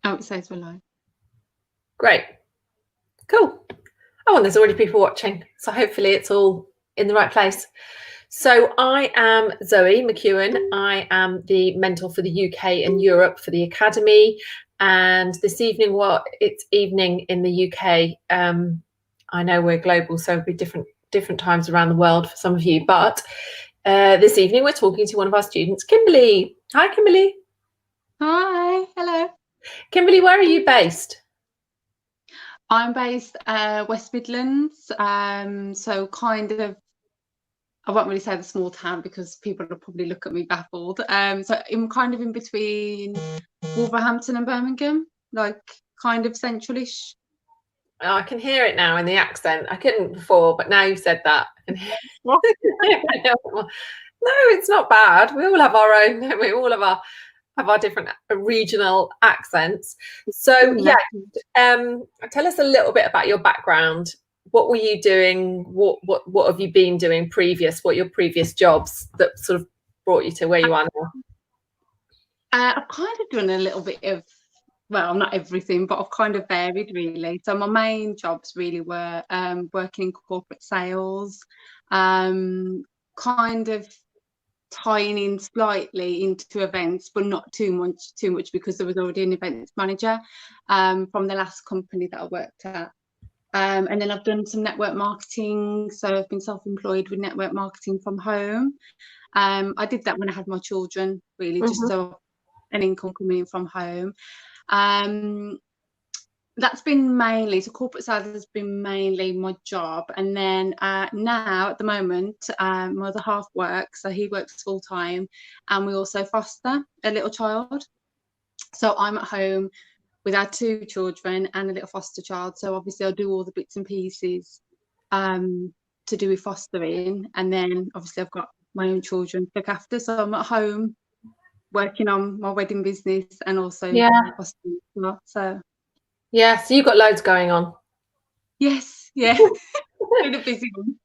Oh, it says we're live. Great. Cool. Oh, and there's already people watching, so hopefully it's all in the right place. So I am Zoe McEwen. I am the mentor for the UK and Europe for the Academy. And this evening, well, it's evening in the UK. I know we're global, so it'll be different times around the world for some of you. But this evening, we're talking to one of our students, Kimberley. Hi, Kimberley. Hi, hello. Kimberley, where are you based? I'm based West Midlands, so kind of, I won't really say the small town because people will probably look at me baffled. So I'm kind of in between Wolverhampton and Birmingham, like kind of centralish. Oh, I can hear it now in the accent. I couldn't before, but now you've said that. No, it's not bad. We all have our own. We all have our different regional accents. So yeah, tell us a little bit about your background. What were you doing? What have you been doing previous? What are your previous jobs that sort of brought you to where you are now? I've kind of done a little bit of, well, not everything, but I've kind of varied really. So my main jobs really were working in corporate sales, kind of tying in slightly into events, but not too much because there was already an events manager from the last company that I worked at. And then I've done some network marketing. So I've been self-employed with network marketing from home. I did that when I had my children, really, just so an income coming in from home. That's been mainly, so corporate sales has been mainly my job. And then now at the moment, my other half works, so he works full time, and we also foster a little child. So I'm at home with our 2 children and a little foster child. So obviously I'll do all the bits and pieces to do with fostering. And then obviously I've got my own children to look after. So I'm at home working on my wedding business and also fostering as well. So yeah, so you've got loads going on. yes, yeah. Been a busy one.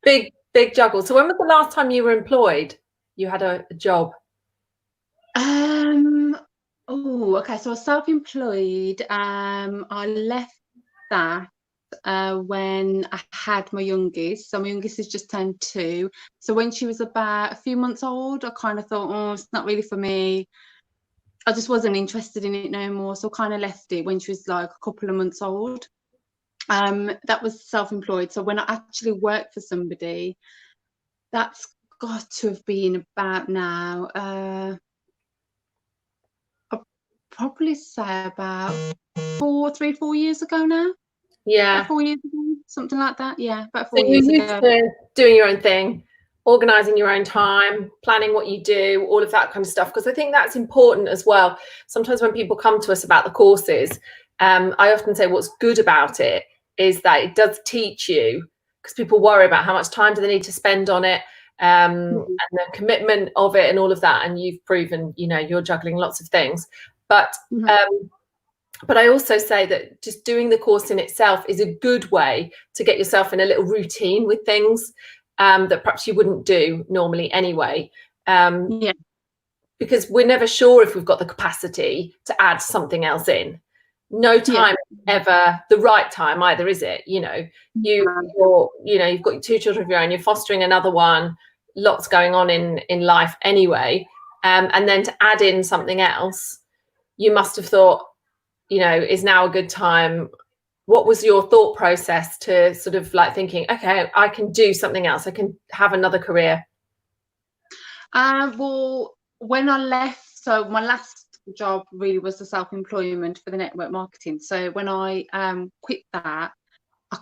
Big juggle. So when was the last time you were employed? You had a job? Oh, okay. So I was self-employed. I left that when I had my youngest. So my youngest has just turned 2. So when she was about a few months old, I kind of thought, oh, it's not really for me. I just wasn't interested in it no more. So I kind of left it when she was like a couple of months old. That was self-employed. So when I actually worked for somebody, that's got to have been about now. I'll probably say about 4 years ago now. Yeah. About 4 years ago, something like that. Yeah, about So 4 you're years used ago. to doing your own thing, organising your own time, planning what you do, all of that kind of stuff. Because I think that's important as well. Sometimes when people come to us about the courses, I often say what's good about it is that it does teach you, because people worry about how much time do they need to spend on it, and the commitment of it and all of that. And you've proven, you're juggling lots of things. But I also say that just doing the course in itself is a good way to get yourself in a little routine with things that perhaps you wouldn't do normally anyway. Because we're never sure if we've got the capacity to add something else in. No time ever the right time either, is it? You've got 2 children of your own, you're fostering another one, lots going on in life anyway. And then to add in something else, you must have thought, is now a good time? What was your thought process to sort of like thinking, okay, I can do something else, I can have another career? Well, when I left, so my last job really was the self-employment for the network marketing. So when I quit that, I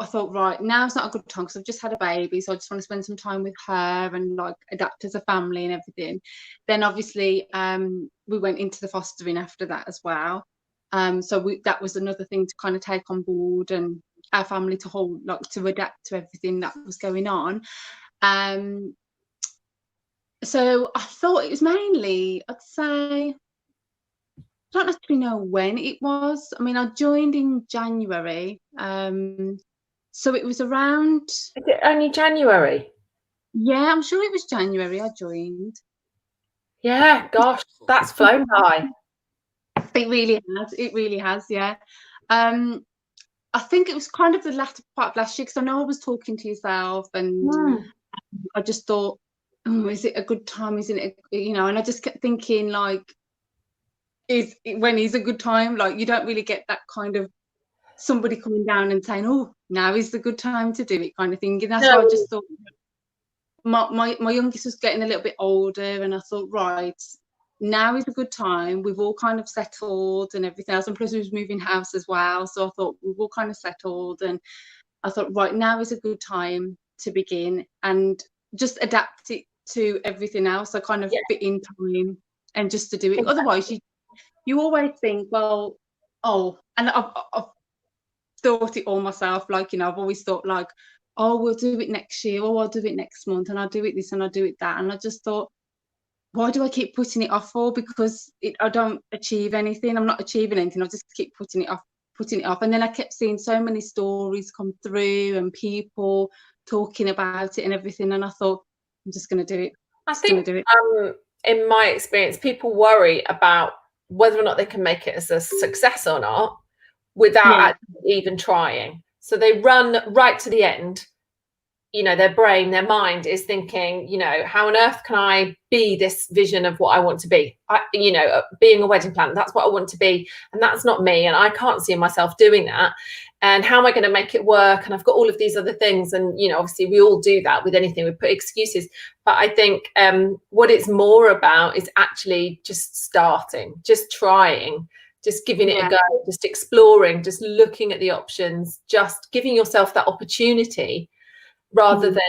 thought, right, now's not a good time because I've just had a baby, so I just want to spend some time with her and like adapt as a family and everything. Then obviously we went into the fostering after that as well. So that was another thing to kind of take on board, and our family to adapt to everything that was going on. So I thought it was mainly, I'd say, I don't actually know when it was. I mean, I joined in January. So it was around... Is it only January? Yeah, I'm sure it was January I joined. Yeah, gosh, that's flown by. It really has. It really has. Yeah. I think it was kind of the latter part of last year, because I know I was talking to yourself, and I just thought, oh, is it a good time? Isn't it? You know, and I just kept thinking, like, when is a good time? Like, you don't really get that kind of somebody coming down and saying, oh, now is the good time to do it, kind of thing. And that's why I just thought, my youngest was getting a little bit older, and I thought, right, now is a good time. We've all kind of settled and everything else, and plus we was moving house as well, so I thought we've all kind of settled, and I thought, right, now is a good time to begin and just adapt it to everything else. I kind of fit in time and just to do it. Otherwise, you always think, well, and I've thought it all myself. Like, you know, I've always thought, like, oh, we'll do it next year, or I'll do it next month, and I'll do it this and I'll do it that. And I just thought, why do I keep putting it off for? Because I don't achieve anything. I'm not achieving anything. I just keep putting it off. And then I kept seeing so many stories come through and people talking about it and everything. And I thought, I'm just going to do it. I think in my experience, people worry about whether or not they can make it as a success or not without actually even trying. So they run right to the end. You know, their brain, their mind is thinking, you know, how on earth can I be this vision of what I want to be? You know, being a wedding planner, that's what I want to be. And that's not me. And I can't see myself doing that. And how am I going to make it work? And I've got all of these other things. And, you know, obviously we all do that with anything. We put excuses. But I think what it's more about is actually just starting, just trying, just giving it a go, just exploring, just looking at the options, just giving yourself that opportunity, rather than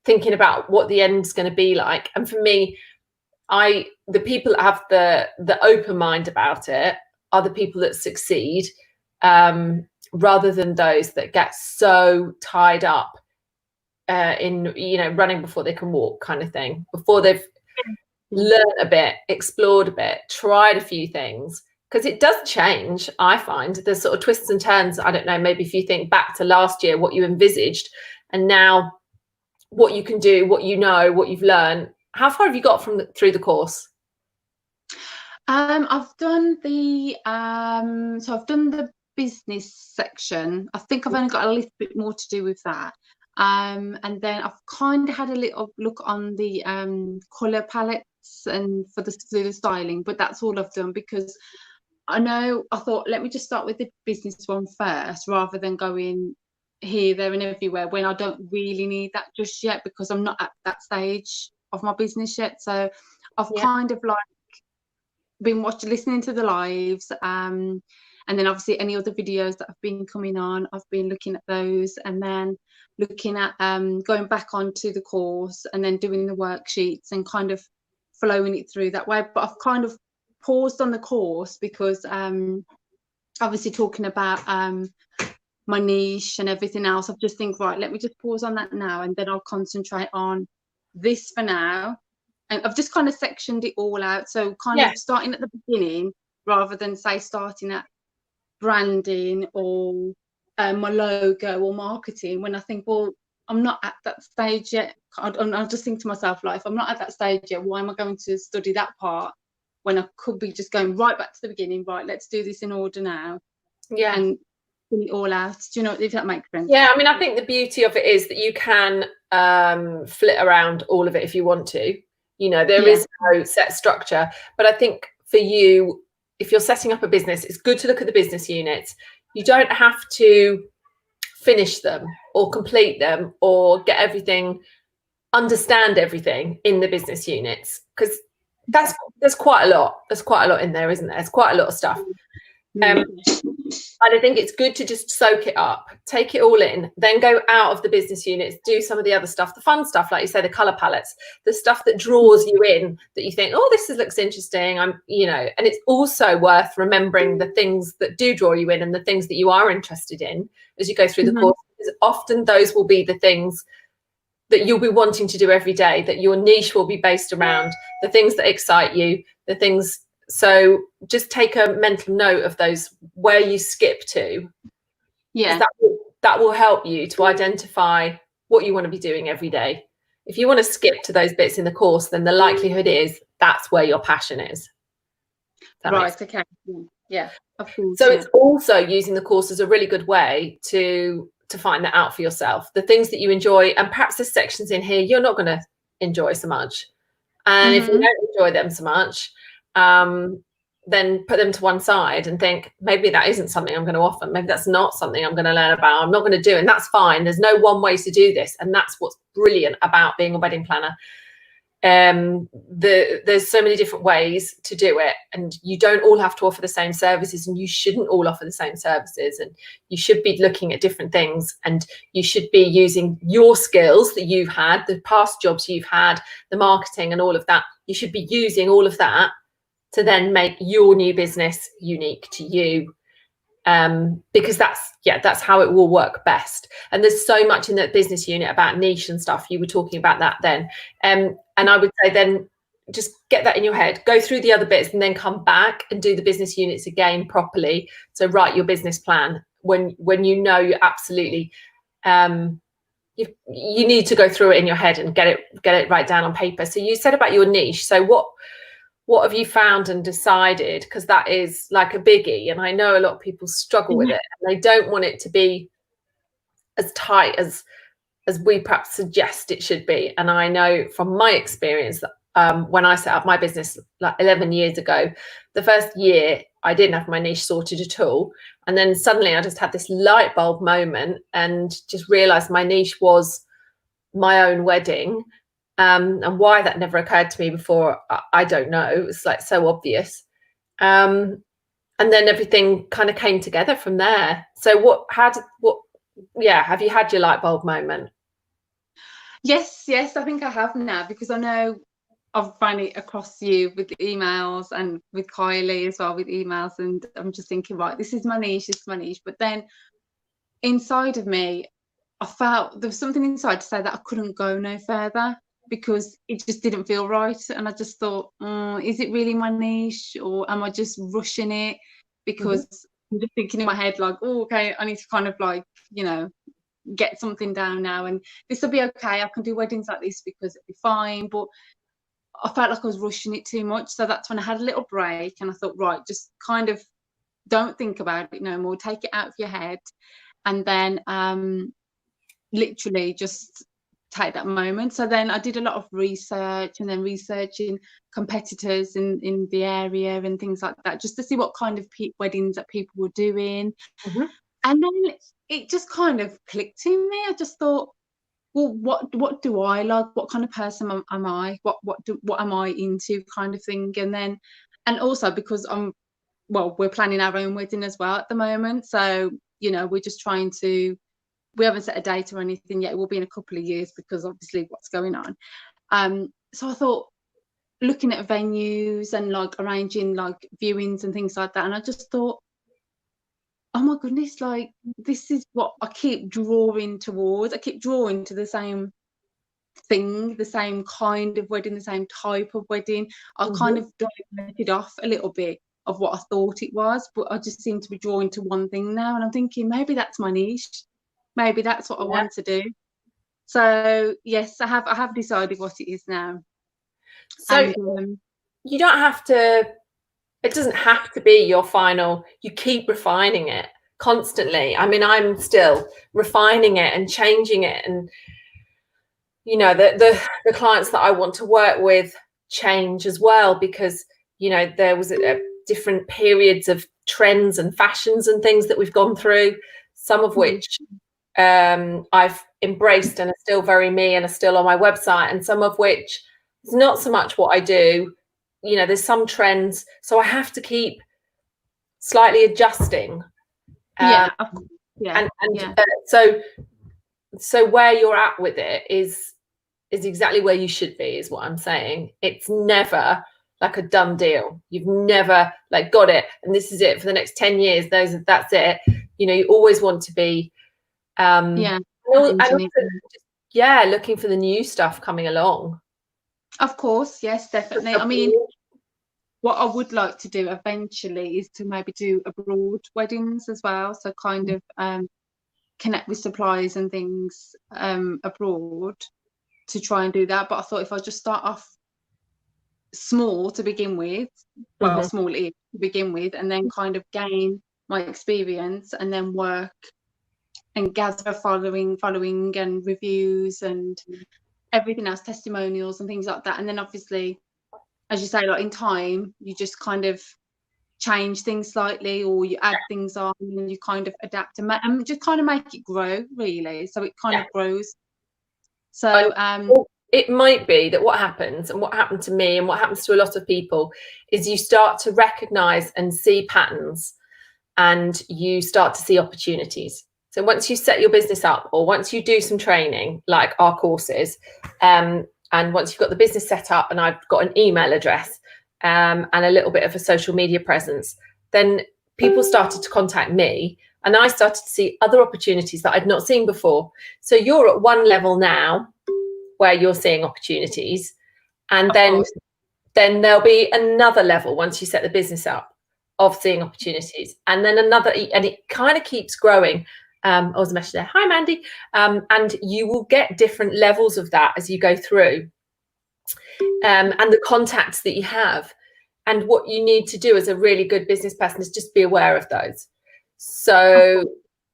thinking about what the end's going to be like. And for me, the people that have the open mind about it are the people that succeed, rather than those that get so tied up in, you know, running before they can walk kind of thing, before they've learned a bit, explored a bit, tried a few things. Because it does change, I find. There's sort of twists and turns. I don't know, maybe if you think back to last year, what you envisaged, and now what you can do, what you know, what you've learned. How far have you got through the course? I've done the I've done the business section. I think I've only got a little bit more to do with that. And then I've kind of had a little look on the colour palettes and for the styling, but that's all I've done, because I thought, let me just start with the business one first, rather than going here, there and everywhere when I don't really need that just yet, because I'm not at that stage of my business yet. So I've kind of like been listening to the lives, and then obviously any other videos that have been coming on, I've been looking at those, and then looking at going back onto the course and then doing the worksheets and kind of flowing it through that way. But I've kind of paused on the course because obviously talking about my niche and everything else, I've just think, right, let me just pause on that now, and then I'll concentrate on this for now. And I've just kind of sectioned it all out, so kind of starting at the beginning rather than say starting at branding or my logo or marketing, when I think, well, I'm not at that stage yet. I just think to myself, like, if I'm not at that stage yet, why am I going to study that part when I could be just going right back to the beginning? Right, let's do this in order now. And it all out. Do you know, if that makes sense? I mean, I think the beauty of it is that you can flit around all of it if you want to. You know, there is no set structure, but I think for you, if you're setting up a business, it's good to look at the business units. You don't have to finish them or complete them or get everything, understand everything in the business units, because there's quite a lot. There's quite a lot in there, isn't there? There's quite a lot of stuff. And I think it's good to just soak it up, take it all in, then go out of the business units, do some of the other stuff, the fun stuff, like you say, the colour palettes, the stuff that draws you in, that you think, oh, this looks interesting. And it's also worth remembering the things that do draw you in and the things that you are interested in as you go through the course, because often those will be the things that you'll be wanting to do every day, that your niche will be based around, the things that excite you, the things. So just take a mental note of those, where you skip to. That will help you to identify what you want to be doing every day. If you want to skip to those bits in the course, then the likelihood is that's where your passion is. That makes Right. sense. Okay. Yeah. Of course. So Yeah. it's also using the course as a really good way to find that out for yourself. The things that you enjoy, and perhaps there's sections in here you're not going to enjoy so much. And if you don't enjoy them so much, then put them to one side and think, maybe that isn't something I'm going to offer. Maybe that's not something I'm going to learn about. I'm not going to do. And that's fine. There's no one way to do this. And that's what's brilliant about being a wedding planner. There's so many different ways to do it, and you don't all have to offer the same services, and you shouldn't all offer the same services, and you should be looking at different things, and you should be using your skills that you've had, the past jobs you've had, the marketing and all of that. You should be using all of that to then make your new business unique to you, because that's how it will work best. And there's so much in that business unit about niche and stuff. You were talking about that then, and I would say then just get that in your head, go through the other bits, and then come back and do the business units again properly. So write your business plan when you know you're absolutely you need to go through it in your head and get it right down on paper. So you said about your niche. So what have you found and decided? Because that is like a biggie, and I know a lot of people struggle with it, and they don't want it to be as tight as we perhaps suggest it should be. And I know from my experience that when I set up my business like 11 years ago, the first year I didn't have my niche sorted at all, and then suddenly I just had this light bulb moment and just realized my niche was my own wedding. And why that never occurred to me before, I don't know. It was like so obvious. And then everything kind of came together from there. So have you had your light bulb moment? Yes, I think I have now, because I know I've run it across you with emails and with Kylie as well with emails, and I'm just thinking, right, this is my niche, But then inside of me, I felt there was something inside to say that I couldn't go no further, because it just didn't feel right. And I just thought, is it really my niche, or am I just rushing it? Because I'm just thinking in my head, like, oh, okay, I need to kind of like, get something down now, and this will be okay. I can do weddings like this because it'll be fine. But I felt like I was rushing it too much. So that's when I had a little break, and I thought, right, just kind of don't think about it no more. Take it out of your head, and then literally just take that moment. So then I did a lot of research, and then researching competitors in the area and things like that, just to see what kind of weddings that people were doing. And then it just kind of clicked in me. I just thought, well, what do I like? What kind of person am I? What am I into, kind of thing. And also because we're planning our own wedding as well at the moment. So, we're just trying to, we haven't set a date or anything yet. It will be in a couple of years, because obviously what's going on. So I thought, looking at venues and like arranging like viewings and things like that. And I just thought, oh my goodness, like this is what I keep drawing towards. I keep drawing to the same thing, the same kind of wedding, the same type of wedding. I kind of diverted off a little bit of what I thought it was, but I just seem to be drawing to one thing now. And I'm thinking, maybe that's my niche. Maybe that's what I want to do. So yes, I have decided what it is now. So And you don't have to, it doesn't have to be your final, you keep refining it constantly. I mean, I'm still refining it and changing it. And, the clients that I want to work with change as well, because, there was different periods of trends and fashions and things that we've gone through, some of which I've embraced and are still very me and are still on my website, and some of which is not so much what I do. There's some trends, so I have to keep slightly adjusting. So where you're at with it is exactly where you should be, is what I'm saying. It's never like a done deal. You've never like got it and this is it for the next 10 years. That's it. You always want to be looking for the new stuff coming along. Of course, yes, definitely. I mean, what I would like to do eventually is to maybe do abroad weddings as well. So kind of connect with suppliers and things abroad to try and do that. But I thought if I just start off small to begin with, well, Mhm. small to begin with, and then kind of gain my experience and then work and gather following and reviews and everything else, testimonials and things like that. And then obviously, as you say, like in time, you just kind of change things slightly, or you add things on, and you kind of adapt and just kind of make it grow, really. So it kind of grows. So it might be that what happens, and what happened to me and what happens to a lot of people, is you start to recognize and see patterns, and you start to see opportunities. So once you set your business up, or once you do some training like our courses, and once you've got the business set up and I've got an email address, and a little bit of a social media presence, then people started to contact me, and I started to see other opportunities that I'd not seen before. So you're at one level now where you're seeing opportunities, and then there'll be another level once you set the business up of seeing opportunities, and then another, and it kind of keeps growing. I was a message there, hi Mandy, and you will get different levels of that as you go through, and the contacts that you have. And what you need to do as a really good business person is just be aware of those. So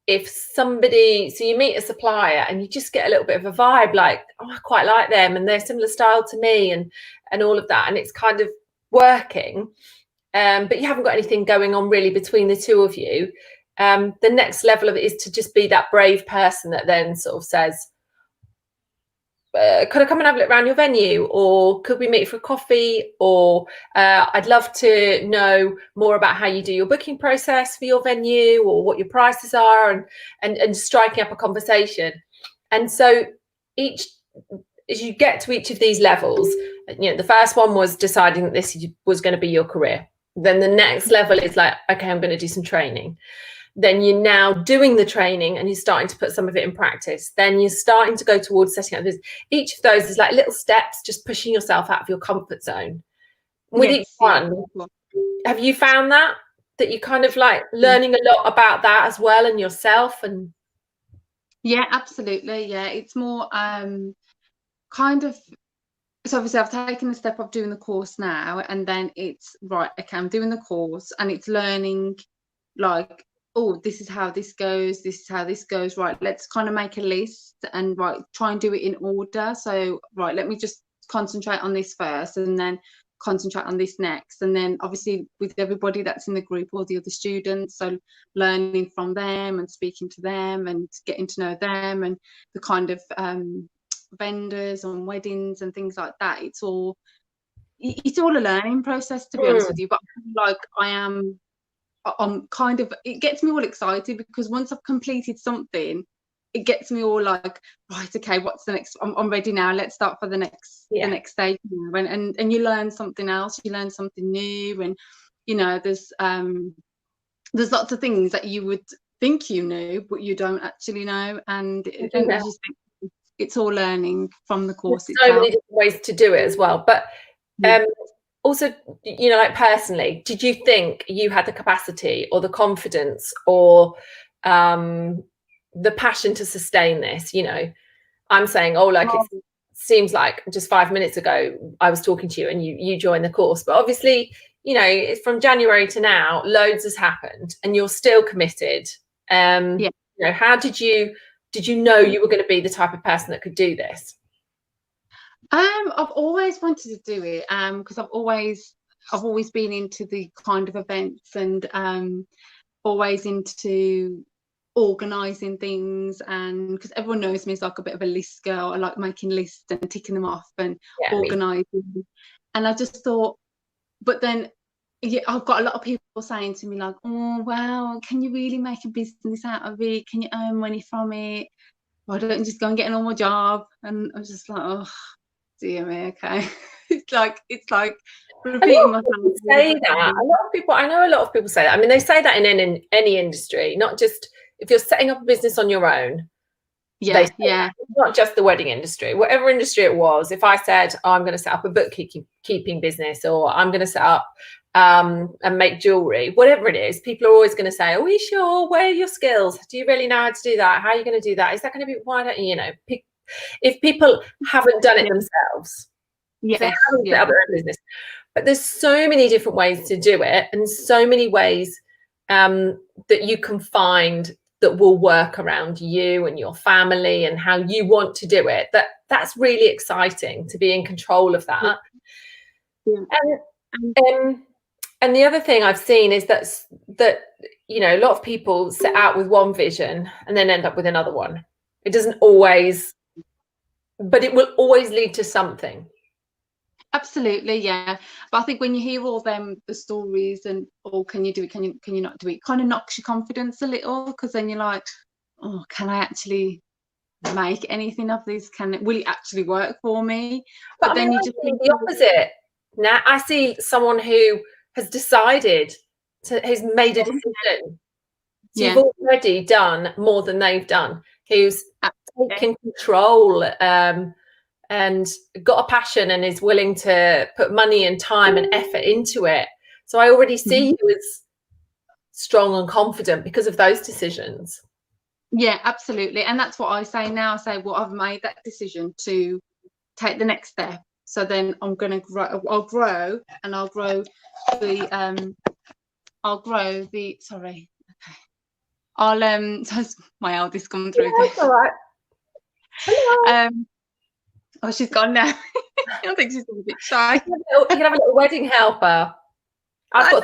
if somebody, so you meet a supplier and you just get a little bit of a vibe, like, oh, I quite like them and they're similar style to me, and all of that, and it's kind of working, but you haven't got anything going on really between the two of you. The next level of it is to just be that brave person that then sort of says, could I come and have a look around your venue, or could we meet for a coffee, or I'd love to know more about how you do your booking process for your venue, or what your prices are, and striking up a conversation. And so as you get to each of these levels, the first one was deciding that this was going to be your career. Then the next level is like, okay, I'm going to do some training. Then you're now doing the training and you're starting to put some of it in practice. Then you're starting to go towards setting up this. Each of those is like little steps, just pushing yourself out of your comfort zone. With each one, have you found that you're kind of like learning a lot about that as well, and yourself? And yeah, absolutely. Yeah, it's more kind of, so obviously I've taken the step of doing the course now, and then it's right, okay, I'm doing the course and it's learning, like, oh, this is how this goes, this is how this goes, right, let's kind of make a list and right, try and do it in order. So right, let me just concentrate on this first and then concentrate on this next, and then obviously with everybody that's in the group, all the other students, so learning from them and speaking to them and getting to know them, and the kind of vendors on weddings and things like that. It's all a learning process, to be honest with you, but like I'm kind of, it gets me all excited, because once I've completed something, it gets me all like, right, okay, what's the next? I'm ready now, let's start for the next stage. And you learn something else, you learn something new, and there's lots of things that you would think you knew but you don't actually know, and I just think it's all learning from the course itself. So many different ways to do it as well. But also, like personally, did you think you had the capacity or the confidence or the passion to sustain this? I'm saying, it seems like just 5 minutes ago I was talking to you and you joined the course, but obviously, from January to now, loads has happened and you're still committed. How did you know you were going to be the type of person that could do this? I've always wanted to do it, because I've always been into the kind of events, and always into organising things, and because everyone knows me as like a bit of a list girl. I like making lists and ticking them off and organising. And I just thought, but then I've got a lot of people saying to me like, oh wow, can you really make a business out of it? Can you earn money from it? Why don't you just go and get a normal job? And I was just like, oh dear me, okay. it's like repeating myself. Say that. A lot of people, I know a lot of people say that. I mean, they say that in any industry, not just if you're setting up a business on your own. Not just the wedding industry, whatever industry it was. If I said, oh, I'm going to set up a bookkeeping business, or I'm going to set up and make jewelry, whatever it is, people are always going to say, are we sure? Where are your skills? Do you really know how to do that? How are you going to do that? Is that going to be, why don't you, if people haven't done it themselves, If they Yes, haven't set yeah. up their own business. But there's so many different ways to do it, and so many ways that you can find that will work around you and your family and how you want to do it. That's really exciting to be in control of that. Yeah. And the other thing I've seen is that a lot of people set out with one vision and then end up with another one. It doesn't always, but it will always lead to something. Absolutely, yeah. But I think when you hear all the stories and, oh, can you do it? Can you not do it? Kind of knocks your confidence a little, because then you're like, oh, can I actually make anything of this? Will it actually work for me? But Then I you just see think, the opposite. Now I see someone who has decided has made a decision. So you've already done more than they've done. Who's taken control and got a passion and is willing to put money and time and effort into it. So I already see you as strong and confident because of those decisions. Yeah, absolutely. And that's what I say now. I say, well, I've made that decision to take the next step. So then I'm going to grow. I'll grow the sorry. Okay. So my eldest come through. Yeah, that's all right. Hello. Oh, she's gone now. I think she's a bit shy. You can have a little wedding helper. I've got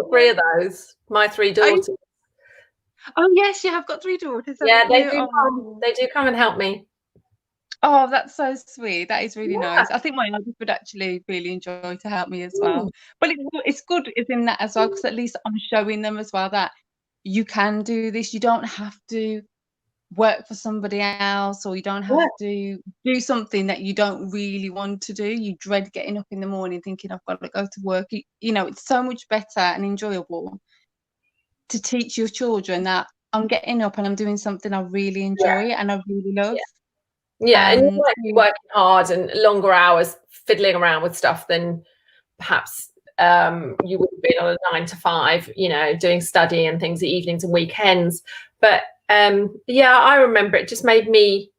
3 of those. My 3 daughters. Oh yes, you have got 3 daughters. Yeah, they do. They do come and help me. Oh, that's so sweet. That is really nice. I think my eldest would actually really enjoy to help me as well. But it's good, is in that as well, because at least I'm showing them as well that you can do this. You don't have to work for somebody else, or you don't have to do something that you don't really want to do. You dread getting up in the morning thinking, I've got to go to work. It's so much better and enjoyable to teach your children that I'm getting up and I'm doing something I really enjoy and I really love. Yeah, and you might be working hard and longer hours fiddling around with stuff than perhaps you would have been on a 9 to 5, doing study and things at evenings and weekends. But yeah, I remember it just made me,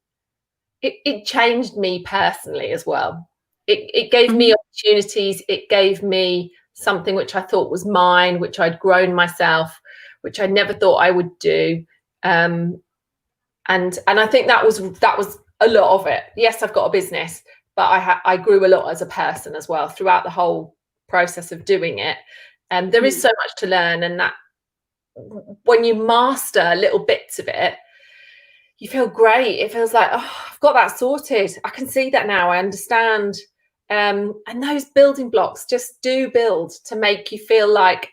it changed me personally as well. It gave me opportunities. It gave me something which I thought was mine, which I'd grown myself, which I never thought I would do. And I think that was a lot of it. Yes, I've got a business, but I grew a lot as a person as well throughout the whole process of doing it. And there is so much to learn, and that when you master little bits of it, you feel great. It feels like, oh, I've got that sorted. I can see that now. I understand. And those building blocks just do build to make you feel like,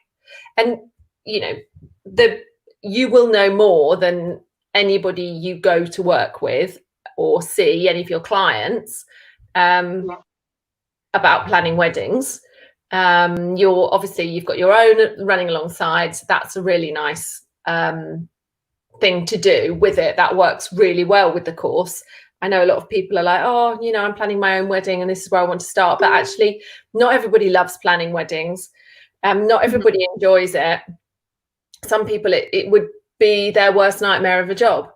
and you will know more than anybody you go to work with or see, any of your clients, about planning weddings. You've got your own running alongside. So that's a really nice thing to do with it. That works really well with the course. I know a lot of people are like, oh, I'm planning my own wedding and this is where I want to start. But actually, not everybody loves planning weddings. Not everybody enjoys it. Some people, it would be their worst nightmare of a job.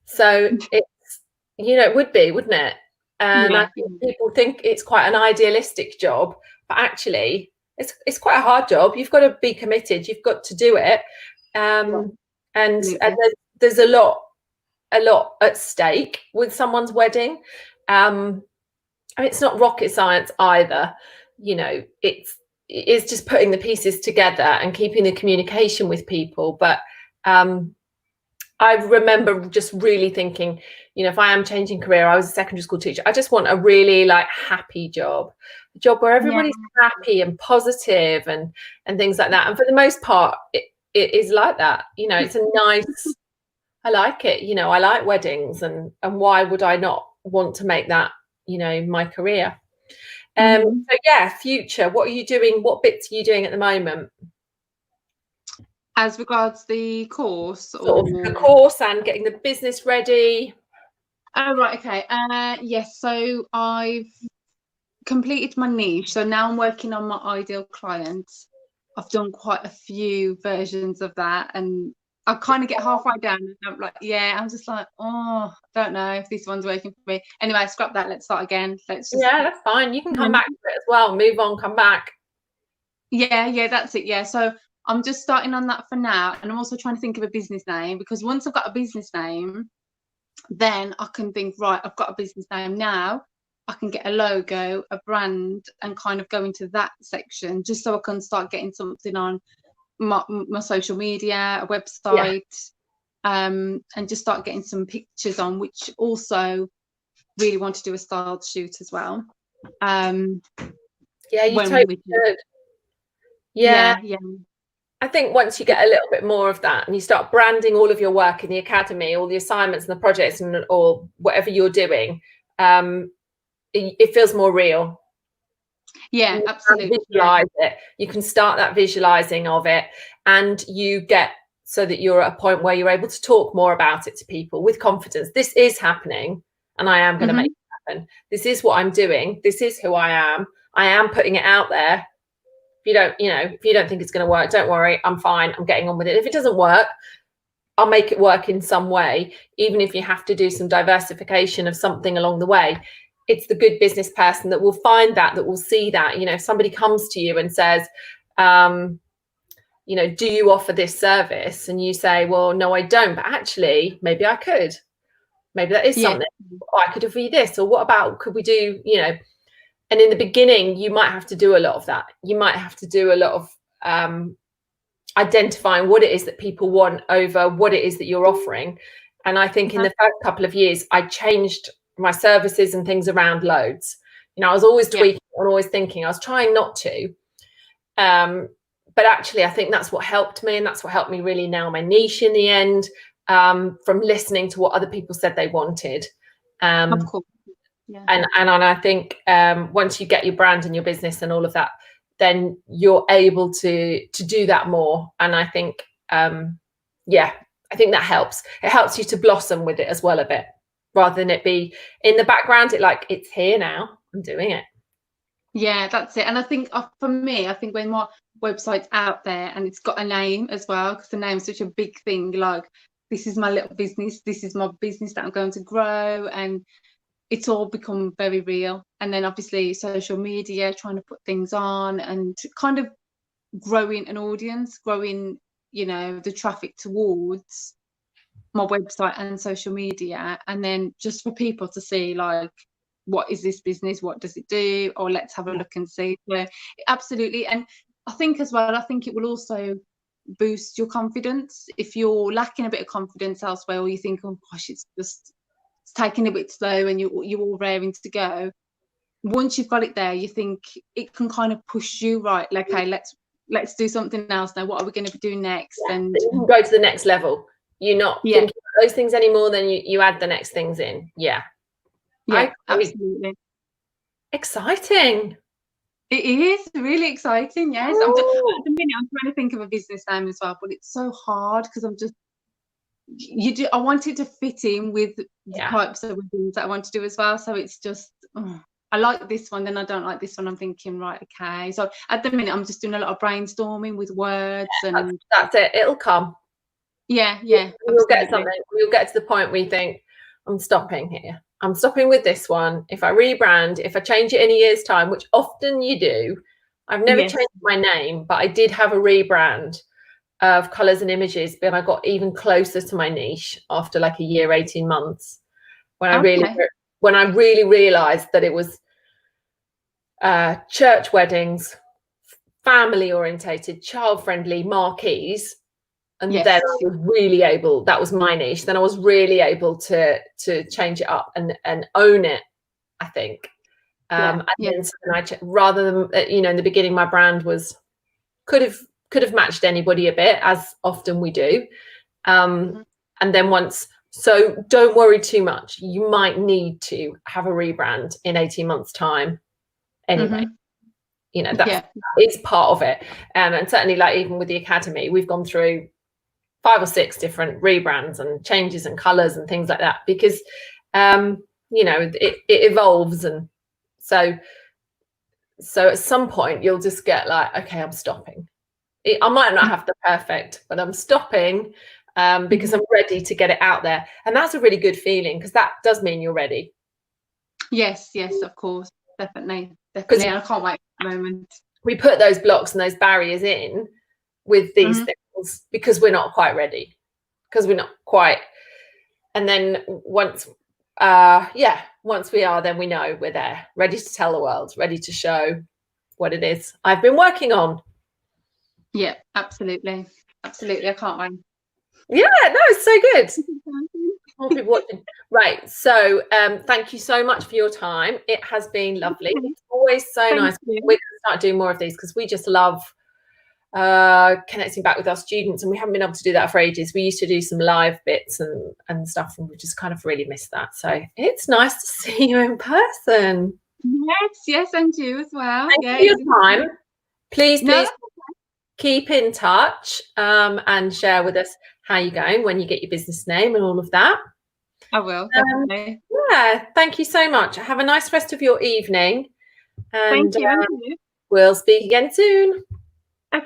So it's, it would be, wouldn't it? And I think people think it's quite an idealistic job, but actually it's quite a hard job. You've got to be committed. You've got to do it. And there's a lot at stake with someone's wedding. It's not rocket science either. It's just putting the pieces together and keeping the communication with people. But I remember just really thinking, if I am changing career, I was a secondary school teacher. I just want a really happy job, a job where everybody's happy and positive and things like that. And for the most part, it is like that. It's a nice, I like it. I like weddings, and why would I not want to make that, my career? So yeah, future, what are you doing? What bits are you doing at the moment? As regards the course, the course and getting the business ready. Oh, right, okay. Yes, so I've completed my niche. So now I'm working on my ideal client. I've done quite a few versions of that, and I kind of get halfway down and I'm like, yeah, I'm just like, oh, I don't know if this one's working for me. Anyway, scrap that. Let's start again. Let's just. Yeah, that's fine. You can come back to it as well. Move on, come back. Yeah, that's it. Yeah. So I'm just starting on that for now. And I'm also trying to think of a business name, because once I've got a business name, then I can think, right, I've got a business name now. I can get a logo, a brand, and kind of go into that section, just so I can start getting something on my social media, a website, and just start getting some pictures on, which also really want to do a styled shoot as well. Yeah, you totally should. Yeah. I think once you get a little bit more of that and you start branding all of your work in the academy, all the assignments and the projects or whatever you're doing, it feels more real. Yeah, absolutely. Visualize it. You can start that visualizing of it, and you get so that you're at a point where you're able to talk more about it to people with confidence. This is happening, and I am going to make it happen. This is what I'm doing. This is who I am. I am putting it out there. If you don't think it's going to work, don't worry. I'm fine. I'm getting on with it. If it doesn't work, I'll make it work in some way, even if you have to do some diversification of something along the way. It's the good business person that will find that will see that. If somebody comes to you and says, do you offer this service? And you say, well, no, I don't, but actually, maybe I could. Maybe that is something. Oh, I could offer you this. Or what about, could we do, and in the beginning, you might have to do a lot of that. You might have to do a lot of identifying what it is that people want over what it is that you're offering. And I think in the first couple of years, I changed my services and things around loads. I was always tweaking and always thinking. I was trying not to. But actually, I think that's what helped me. And that's what helped me really nail my niche in the end, from listening to what other people said they wanted. Of course. Yeah. And I think once you get your brand and your business and all of that, then you're able to do that more. And I think, I think that helps. It helps you to blossom with it as well a bit, rather than it be in the background. It's here now. I'm doing it. Yeah, that's it. And I think for me, I think when my website's out there and it's got a name as well, because the name's such a big thing, like, this is my little business. This is my business that I'm going to grow. And it's all become very real. And then obviously social media, trying to put things on and kind of growing an audience, growing, the traffic towards my website and social media. And then just for people to see, like, what is this business? What does it do? Or let's have a look and see. So absolutely. And I think as well, it will also boost your confidence. If you're lacking a bit of confidence elsewhere, or you think, oh gosh, it's taking a bit slow and you're all raring to go, once you've got it there, you think it can kind of push you, right, like, okay, let's do something else now. What are we going to be doing next? And you can go to the next level. You're not thinking about those things anymore, then you add the next things in. Absolutely exciting. It is really exciting. Yes. At the minute I'm trying to think of a business name as well, but it's so hard because I want it to fit in with the types of things that I want to do as well. So it's just, I like this one, then I don't like this one. I'm thinking, right, okay. So at the minute I'm just doing a lot of brainstorming with words, and that's it. It'll come. Yeah. We'll get something. We'll get to the point where you think, I'm stopping here. I'm stopping with this one. If I rebrand, if I change it in a year's time, which often you do. I've never changed my name, but I did have a rebrand of colours and images, but I got even closer to my niche after like a year, 18 months, when I really realized that it was church weddings, family orientated, child friendly marquees. And then I was really able, that was my niche. Then I was really able to change it up and own it, I think. And then rather than, in the beginning, my brand could have matched anybody a bit, as often we do. And then so don't worry too much. You might need to have a rebrand in 18 months time anyway. It's part of it. And certainly, like, even with the academy, we've gone through 5 or 6 different rebrands and changes and colors and things like that, because it evolves. And so at some point you'll just get like, okay, I'm stopping. I might not have the perfect, but I'm stopping. because I'm ready to get it out there. And that's a really good feeling, because that does mean you're ready. Yes, of course, definitely. I can't wait for the moment. We put those blocks and those barriers in with these things because we're not quite ready, because we're not quite. And then once we are, then we know we're there, ready to tell the world, ready to show what it is I've been working on. Yeah, absolutely. I can't wait. Yeah, no, it's so good. I'll be watching. Right, so thank you so much for your time. It has been lovely. It's always so nice. We're going to start doing more of these, because we just love connecting back with our students, and we haven't been able to do that for ages. We used to do some live bits and stuff, and we just kind of really missed that. So it's nice to see you in person. Yes, and you as well. Thank you for your time. Please keep in touch and share with us how you're going when you get your business name and all of that. I will, definitely. Yeah, thank you so much. Have a nice rest of your evening. And thank you. We'll speak again soon.